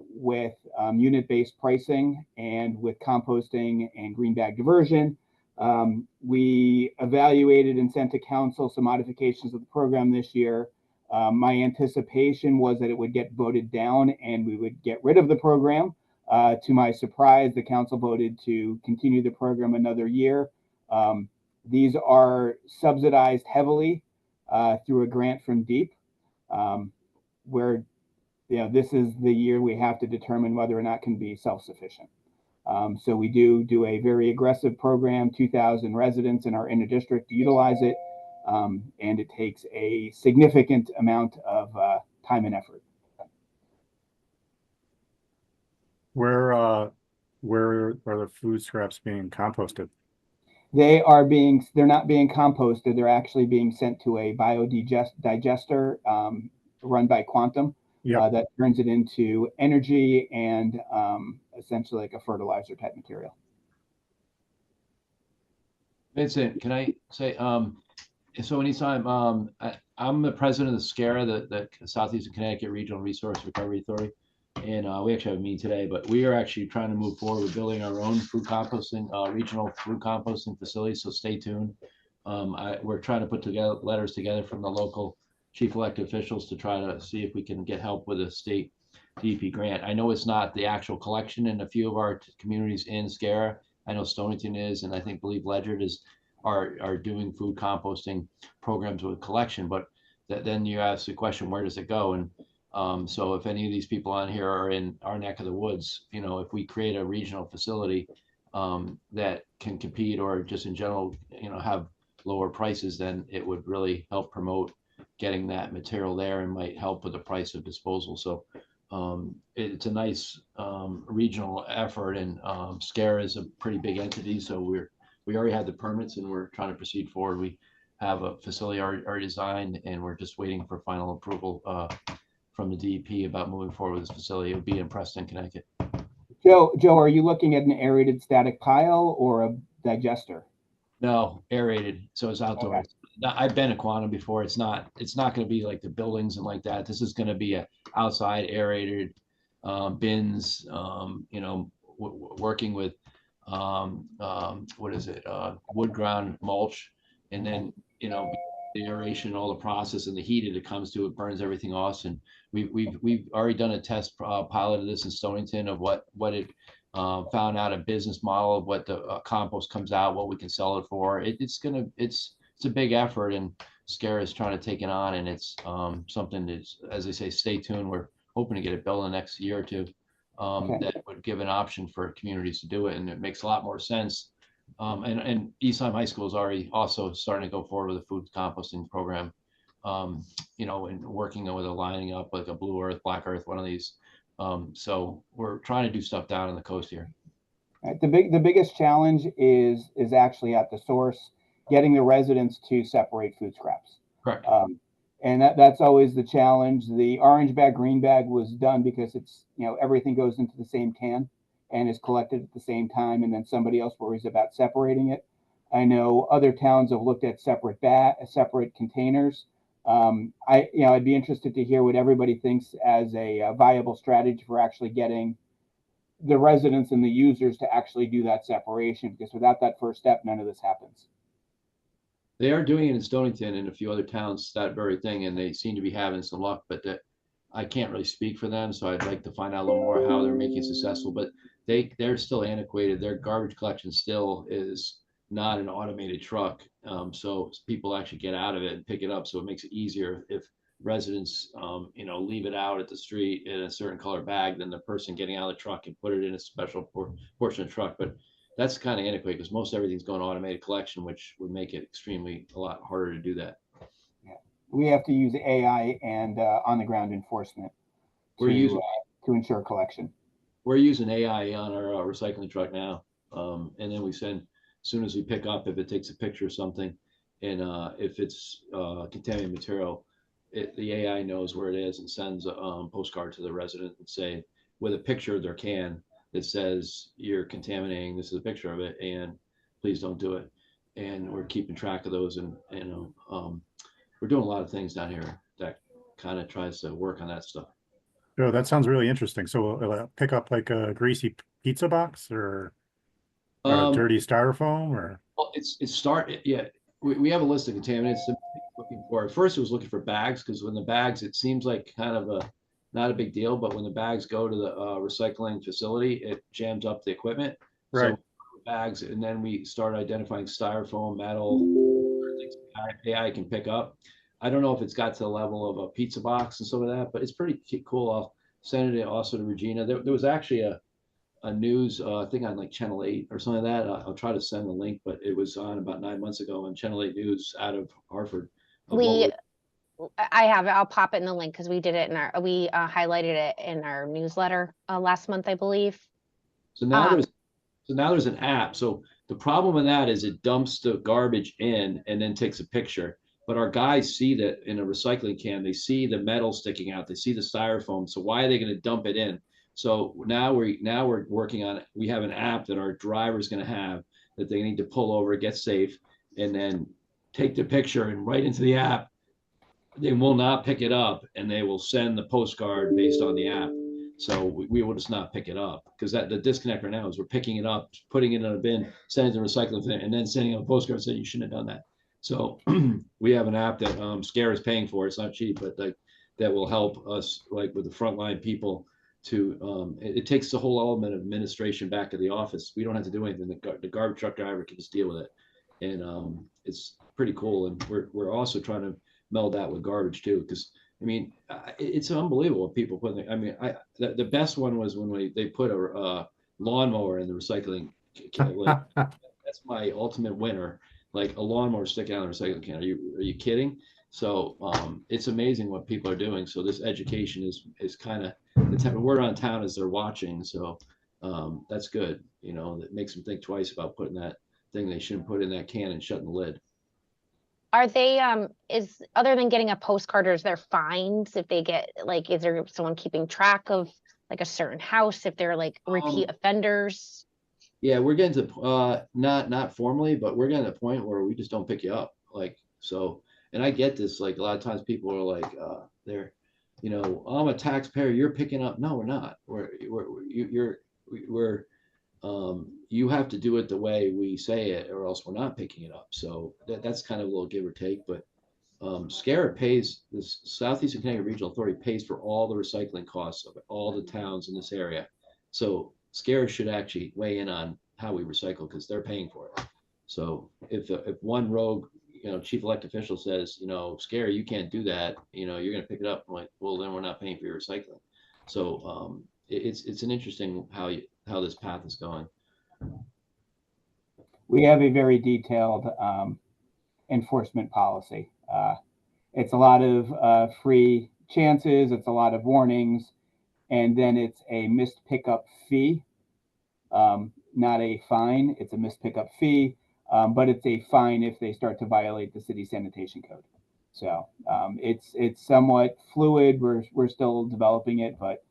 [SPEAKER 3] with unit-based pricing and with composting and green bag diversion. We evaluated and sent to council some modifications of the program this year. My anticipation was that it would get voted down and we would get rid of the program. To my surprise, the council voted to continue the program another year. These are subsidized heavily through a grant from DEEP, where this is the year we have to determine whether or not can be self-sufficient. So we do a very aggressive program, 2,000 residents in our inner district utilize it, and it takes a significant amount of time and effort.
[SPEAKER 2] Where are the food scraps being composted?
[SPEAKER 3] They're not being composted. They're actually being sent to a biodigester run by Quantum.
[SPEAKER 2] Yep.
[SPEAKER 3] That turns it into energy and essentially like a fertilizer type material.
[SPEAKER 5] Vincent, can I say, so anytime, I'm the president of the SCARA, the Southeastern Connecticut Regional Resource Recovery Authority. And we actually have a meeting today, but we are actually trying to move forward with building our own food composting, regional food composting facility. So stay tuned. We're trying to put letters together from the local chief elected officials to try to see if we can get help with a state DEP grant. I know it's not the actual collection in a few of our communities in SCARA. I know Stonington is, and I believe Ledyard are doing food composting programs with collection. But then you ask the question, where does it go? And so if any of these people on here are in our neck of the woods, if we create a regional facility that can compete or just in general, have lower prices, then it would really help promote getting that material there and might help with the price of disposal. So it's a nice regional effort, and SCARA is a pretty big entity. So we already have the permits and we're trying to proceed forward. We have a facility already designed and we're just waiting for final approval from the DEP about moving forward with this facility. It would be in Preston, Connecticut.
[SPEAKER 3] Joe, are you looking at an aerated static pile or a digester?
[SPEAKER 5] No, aerated, so it's outdoors. I've been to Quantum before. It's not going to be like the buildings and like that. This is going to be a outside aerated bins. Working with what is it? Wood ground mulch, and then the aeration, all the process, and the heat that it comes to, it burns everything off. And we've already done a test pilot of this in Stonington of what it found out a business model of what the compost comes out, what we can sell it for. It's a big effort, and Scare is trying to take it on, and it's something that's, as they say, stay tuned. We're hoping to get it built in the next year or two. That would give an option for communities to do it, and it makes a lot more sense. And Eastham High School is already also starting to go forward with a food composting program, and working with lining up like a Blue Earth, Black Earth, one of these. So we're trying to do stuff down on the coast here.
[SPEAKER 3] The biggest challenge is actually at the source, getting the residents to separate food scraps.
[SPEAKER 5] Correct.
[SPEAKER 3] And that's always the challenge. The orange bag, green bag was done because it's, everything goes into the same can and is collected at the same time, and then somebody else worries about separating it. I know other towns have looked at separate containers. I'd be interested to hear what everybody thinks as a viable strategy for actually getting the residents and the users to actually do that separation, because without that first step, none of this happens.
[SPEAKER 5] They are doing it in Stonington and a few other towns, that very thing, and they seem to be having some luck, but I can't really speak for them, so I'd like to find out a little more how they're making it successful. But they're still antiquated. Their garbage collection still is not an automated truck, so people actually get out of it and pick it up. So it makes it easier if residents, leave it out at the street in a certain color bag, then the person getting out of the truck can put it in a special portion of the truck. But that's kind of antiquated because most everything's going automated collection, which would make it a lot harder to do that.
[SPEAKER 3] Yeah, we have to use AI and on the ground enforcement to ensure collection.
[SPEAKER 5] We're using AI on our recycling truck now, and then we send, as soon as we pick up, if it takes a picture of something, and if it's contaminated material, the AI knows where it is and sends a postcard to the resident and say, with a picture of their can that says, you're contaminating, this is a picture of it, and please don't do it. And we're keeping track of those, and we're doing a lot of things down here that kind of tries to work on that stuff.
[SPEAKER 2] Oh, that sounds really interesting. So we'll pick up like a greasy pizza box or a dirty styrofoam, or?
[SPEAKER 5] Well, we have a list of contaminants that we're looking for. At first, it was looking for bags, because when the bags, it seems like kind of not a big deal, but when the bags go to the recycling facility, it jams up the equipment.
[SPEAKER 2] Right.
[SPEAKER 5] So bags, and then we start identifying styrofoam, metal, things AI can pick up. I don't know if it's got to the level of a pizza box and some of that, but it's pretty cool. I'll send it also to Regina. There was actually a news thing on like Channel 8 or something like that. I'll try to send the link, but it was on about 9 months ago on Channel 8 News out of Hartford.
[SPEAKER 6] I have it. I'll pop it in the link because we did it we highlighted it in our newsletter last month, I believe.
[SPEAKER 5] So now there's an app. So the problem with that is it dumps the garbage in and then takes a picture. But our guys see that in a recycling can, they see the metal sticking out, they see the styrofoam. So why are they going to dump it in? So now we're working on it. We have an app that our driver is going to have that they need to pull over, get safe, and then take the picture and write into the app. They will not pick it up, and they will send the postcard based on the app. So we will just not pick it up, because the disconnect right now is we're picking it up, putting it in a bin, sending it to the recycling thing, and then sending a postcard saying you shouldn't have done that. So we have an app that Scare is paying for. It's not cheap, but that will help us, like with the frontline people, to it takes the whole element of administration back to the office. We don't have to do anything. The garbage truck driver can just deal with it, and it's pretty cool. And we're also trying to meld that with garbage too, because I mean it's unbelievable what people put in there. I mean, the best one was when they put a lawnmower in the recycling can. Like, that's my ultimate winner. Like a lawnmower sticking out of the recycling can. Are you kidding? So it's amazing what people are doing. So this education is kind of the word on town is they're watching. So that's good. That makes them think twice about putting that thing they shouldn't put in that can and shutting the lid.
[SPEAKER 6] Are they, is, other than getting a postcard, or is there fines if they get, like, is there someone keeping track of like a certain house if they're like repeat offenders?
[SPEAKER 5] Yeah, we're getting to, not formally, but we're getting to the point where we just don't pick you up. Like, so, and I get this, like, a lot of times people are like, they're, I'm a taxpayer, you're picking up. No, we're not. You have to do it the way we say it, or else we're not picking it up. So that's kind of a little give or take, but SCARA pays, the Southeastern Connecticut Regional Authority pays for all the recycling costs of all the towns in this area. So SCARA should actually weigh in on how we recycle, because they're paying for it. So if one rogue, chief elected official says, SCARA, you can't do that, you're going to pick it up. I'm like, well, then we're not paying for your recycling. So it's an interesting how this path is going.
[SPEAKER 3] We have a very detailed enforcement policy. It's a lot of free chances, it's a lot of warnings, and then it's a missed pickup fee. Not a fine, it's a missed pickup fee, but it's a fine if they start to violate the city sanitation code. So it's somewhat fluid. We're still developing it, but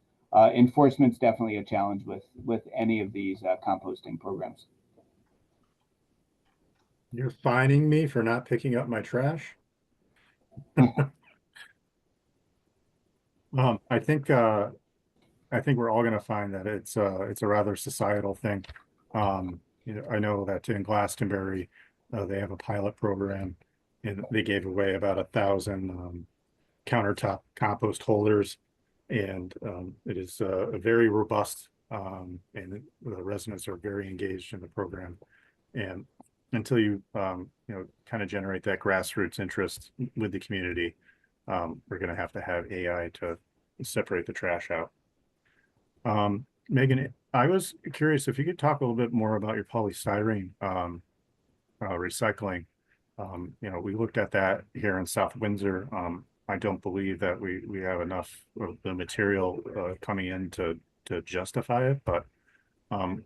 [SPEAKER 3] enforcement's definitely a challenge with any of these composting programs.
[SPEAKER 2] You're fining me for not picking up my trash? I think we're all gonna find that it's a rather societal thing. I know that in Glastonbury, they have a pilot program, and they gave away about 1,000 countertop compost holders, and it is a very robust, and the residents are very engaged in the program. And until you kind of generate that grassroots interest with the community, we're going to have AI to separate the trash out. Megan, I was curious if you could talk a little bit more about your polystyrene recycling. We looked at that here in South Windsor. I don't believe that we have enough of the material coming in to justify it, but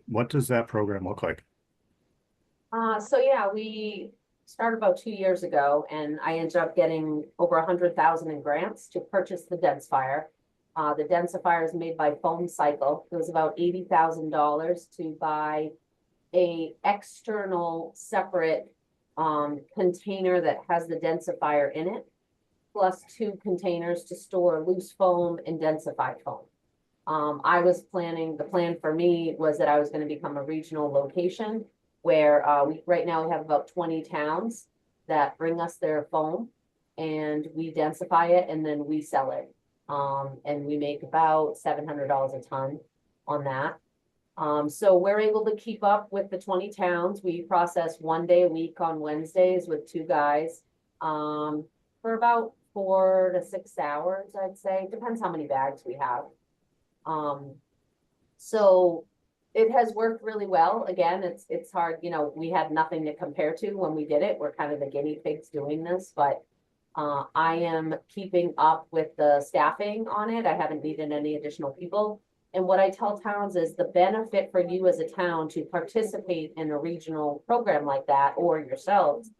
[SPEAKER 2] what does that program look like?
[SPEAKER 4] So yeah, we started about 2 years ago, and I ended up getting over 100,000 in grants to purchase the densifier. The densifier is made by Foam Cycle. It was about $80,000 to buy a external separate container that has the densifier in it, plus 2 containers to store loose foam and densified foam. The plan for me was that I was going to become a regional location where right now we have about 20 towns that bring us their foam, and we densify it and then we sell it. And we make about $700 a ton on that. So we're able to keep up with the 20 towns. We process 1 day a week on Wednesdays with 2 guys for about 4 to 6 hours, I'd say. Depends how many bags we have. So it has worked really well. Again, it's hard, we had nothing to compare to when we did it. We're kind of the guinea pigs doing this, but I am keeping up with the staffing on it. I haven't needed any additional people. And what I tell towns is the benefit for you as a town to participate in a regional program like that, or yourselves,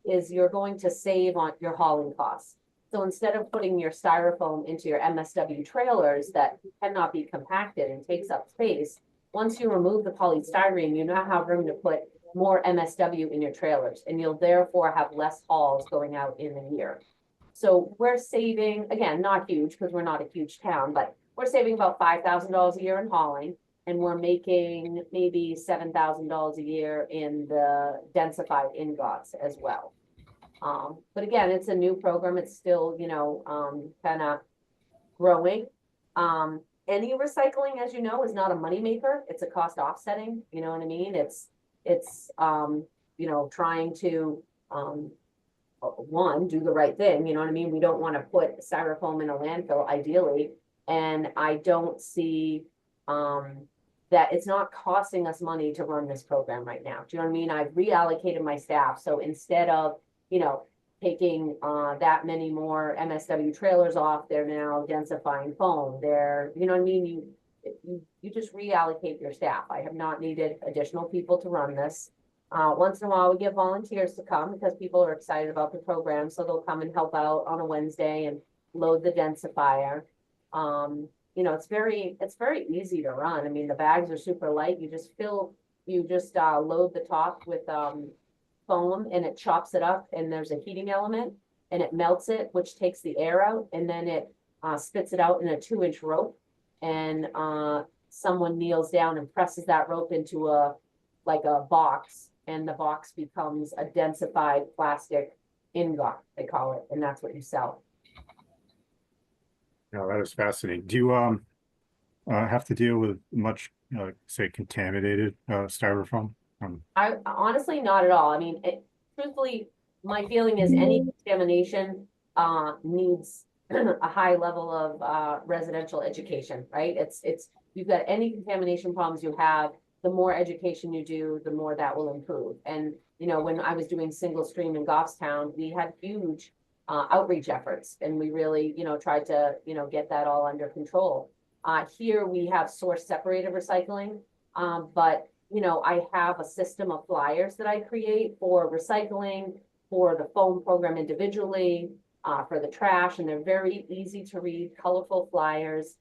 [SPEAKER 4] is you're going to save on your hauling costs. So instead of putting your styrofoam into your MSW trailers that cannot be compacted and takes up space, once you remove the polystyrene, you now have room to put more MSW in your trailers, and you'll therefore have less hauls going out in a year. So we're saving, again, not huge because we're not a huge town, but we're saving about $5,000 a year in hauling, and we're making maybe $7,000 a year in the densified ingots as well. But again, it's a new program. It's still, kind of growing. Any recycling, as you know, is not a moneymaker. It's a cost offsetting, you know what I mean? It's trying to, one, do the right thing, you know what I mean? We don't want to put styrofoam in a landfill, ideally. And I don't see that it's not costing us money to run this program right now. Do you know what I mean? I've reallocated my staff. So instead of, taking that many more MSW trailers off, they're now densifying foam. They're, you know what I mean? You just reallocate your staff. I have not needed additional people to run this. Once in a while, we get volunteers to come because people are excited about the program, so they'll come and help out on a Wednesday and load the densifier. It's very easy to run. I mean, the bags are super light. You just load the top with foam and it chops it up, and there's a heating element and it melts it, which takes the air out, and then it spits it out in a 2-inch rope, and someone kneels down and presses that rope into a box, and the box becomes a densified plastic ingot, they call it, and that's what you sell.
[SPEAKER 2] Yeah, that is fascinating. Do you have to deal with much, say, contaminated styrofoam?
[SPEAKER 4] I honestly, not at all. I mean, truthfully, my feeling is any contamination needs a high level of residential education, right? You've got any contamination problems you have, the more education you do, the more that will improve. And, when I was doing single stream in Goffstown, we had huge outreach efforts, and we really, tried to, get that all under control. Here we have source separated recycling, but I have a system of flyers that I create for recycling, for the foam program individually, for the trash, and they're very easy to read, colorful flyers,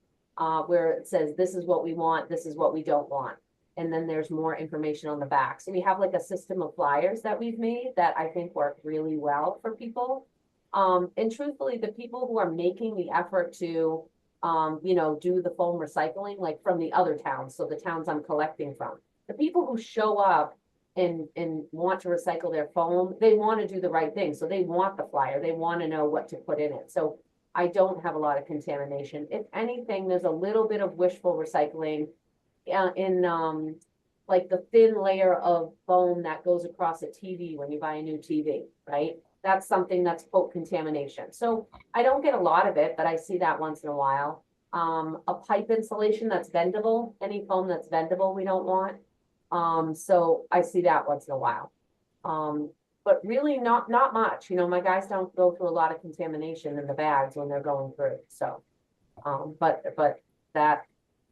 [SPEAKER 4] where it says, this is what we want, this is what we don't want. And then there's more information on the back. So we have like a system of flyers that we've made that I think work really well for people. And truthfully, the people who are making the effort to, do the foam recycling, like from the other towns, so the towns I'm collecting from, the people who show up and want to recycle their foam, they want to do the right thing. So they want the flyer, they want to know what to put in it. So I don't have a lot of contamination. If anything, there's a little bit of wishful recycling in like the thin layer of foam that goes across a TV when you buy a new TV, right? That's something that's quote contamination. So I don't get a lot of it, but I see that once in a while. A pipe insulation that's bendable, any foam that's bendable, we don't want. So I see that once in a while. But really not much, my guys don't go through a lot of contamination in the bags when they're going through. So, but that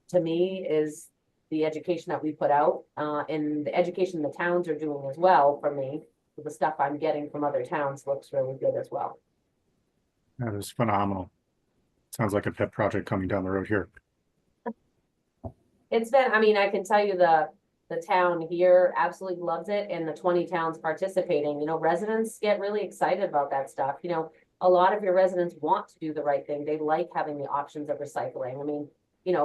[SPEAKER 4] to me is the education that we put out, and the education the towns are doing as well for me. The stuff I'm getting from other towns looks really good as well.
[SPEAKER 2] That is phenomenal. Sounds like a pet project coming down the road here.
[SPEAKER 4] It's been, I mean, I can tell you the town here absolutely loves it, and the 20 towns participating, residents get really excited about that stuff. A lot of your residents want to do the right thing. They like having the options of recycling. I mean,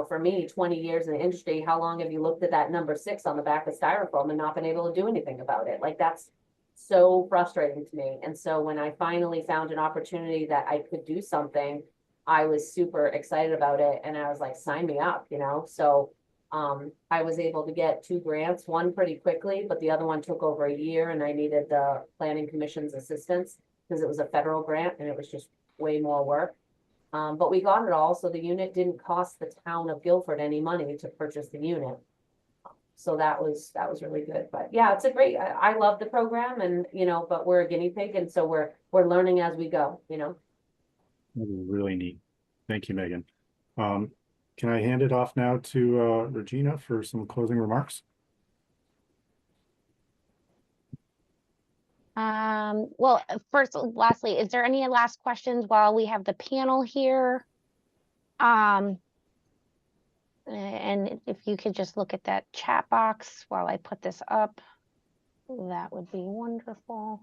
[SPEAKER 4] for me, 20 years in the industry, how long have you looked at that number 6 on the back of styrofoam and not been able to do anything about it? Like, that's so frustrating to me. And so when I finally found an opportunity that I could do something, I was super excited about it. And I was like, sign me up, So I was able to get 2 grants, one pretty quickly, but the other one took over a year, and I needed the planning commission's assistance because it was a federal grant and it was just way more work. But we got it all. So the unit didn't cost the town of Guilford any money to purchase the unit. So that was really good. But yeah, it's a great, I love the program, and, but we're a guinea pig. And so we're learning as we go,
[SPEAKER 2] That is really neat. Thank you, Megan. Can I hand it off now to Regina for some closing remarks?
[SPEAKER 6] Well, lastly, is there any last questions while we have the panel here? And if you could just look at that chat box while I put this up, that would be wonderful.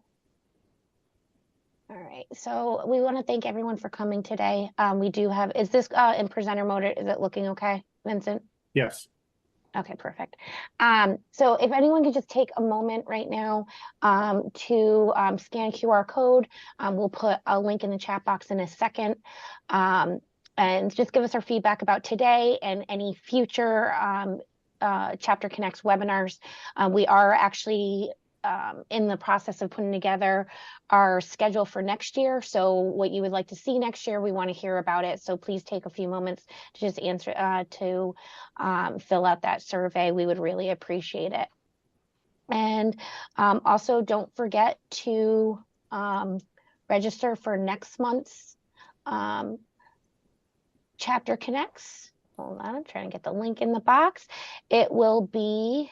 [SPEAKER 6] All right, so we want to thank everyone for coming today. We do have, is this in presenter mode? Is it looking okay, Vincent?
[SPEAKER 2] Yes.
[SPEAKER 6] Okay, perfect. So if anyone could just take a moment right now to scan QR code, we'll put a link in the chat box in a second. And just give us our feedback about today and any future Chapter Connects webinars. We are actually in the process of putting together our schedule for next year. So what you would like to see next year, we want to hear about it. So please take a few moments to just answer, fill out that survey. We would really appreciate it. And also don't forget to register for next month's Chapter Connects. Hold on, I'm trying to get the link in the box. It will be,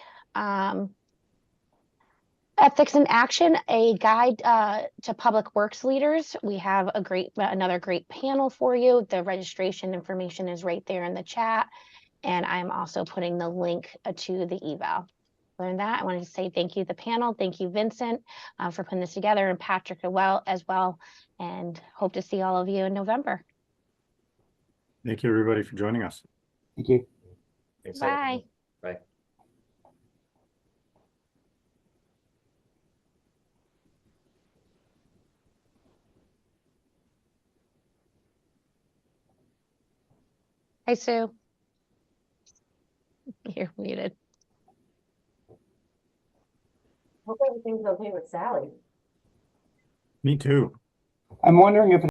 [SPEAKER 6] Ethics in Action, a guide to public works leaders. We have another great panel for you. The registration information is right there in the chat. And I'm also putting the link to the eval. Learn that. I wanted to say thank you to the panel. Thank you, Vincent, for putting this together, and Patrick as well. And hope to see all of you in November.
[SPEAKER 2] Thank you, everybody, for joining us.
[SPEAKER 3] Thank you.
[SPEAKER 1] Thanks,
[SPEAKER 6] Bye.
[SPEAKER 1] Bye.
[SPEAKER 6] Hi, Sue. You're muted.
[SPEAKER 4] Hope everything's okay with Sally.
[SPEAKER 2] Me too.
[SPEAKER 3] I'm wondering if